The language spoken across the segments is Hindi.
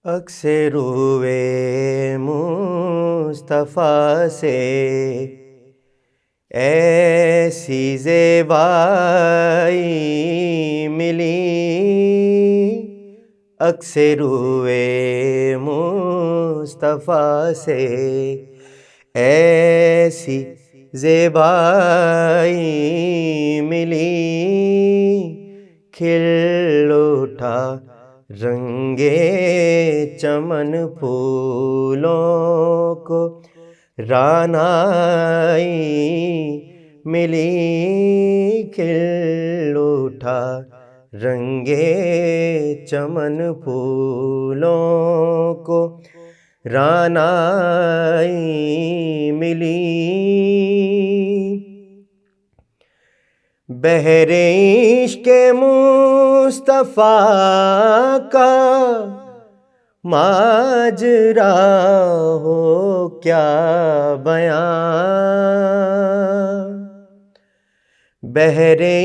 अक्से रुए मुस्तफ़ा से ऐसी ज़ेबाई मिली। अक्से रुए मुस्तफ़ा से ऐसी ज़ेबाई मिली। खिल उठा रंगे चमन फूलों को रानाई मिली। खिल उठा रंगे चमन फूलों को रानाई मिली। बहरे इश्क़ मुस्तफ़ा का माजरा हो क्या बयां। बहरे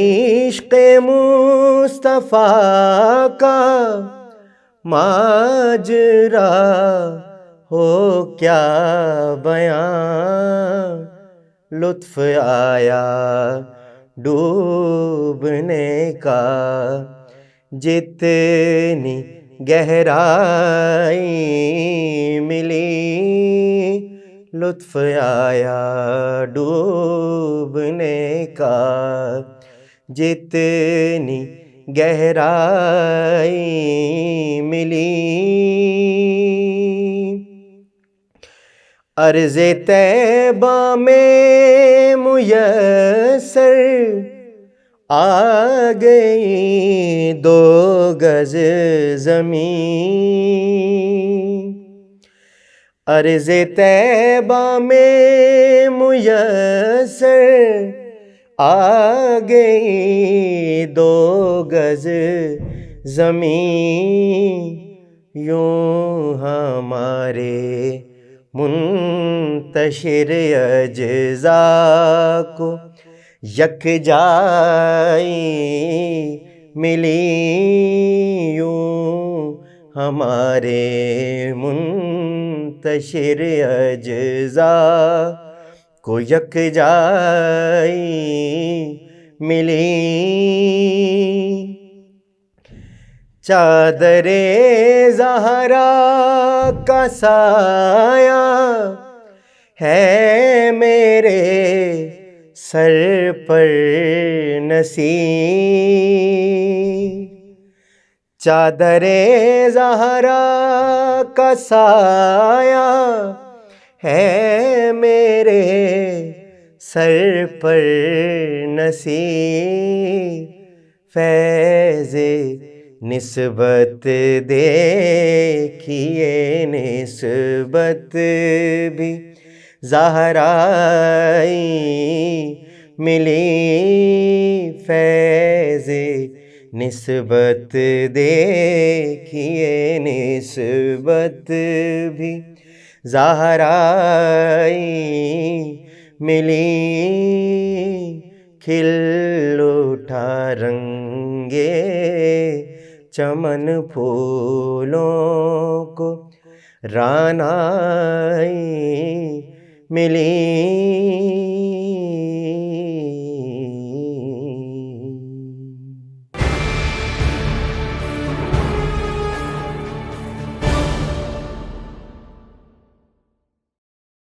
इश्क़ मुस्तफ़ा का माजरा हो क्या बयां। लुत्फ़ आया डूबने का जितनी गहराई मिली। लुत्फ़ आया डूबने का जितनी गहराई मिली। अर्ज़े तैबा में मुयस्सर आ गई 2 गज़ ज़मीं। अर्ज़े तैबा में मुयस्सर आ गई 2 गज़ ज़मीं। यूं हमारे मुंतशिर अज़्ज़ा को यकजाई मिली। यूं हमारे मुंतशिर अज़्ज़ा को यकजाई मिली। चादरे ज़हरा का साया है मेरे सर पर नसी। चादरे ज़हरा का साया है मेरे सर पर नसी। फैज़े निस्बत देखिए निस्बत भी ज़हराई मिली। फैज़े निस्बत देखिए निस्बत भी ज़हराई मिली। खिल उठा रंगे चमन फूलों को रानाई मिली।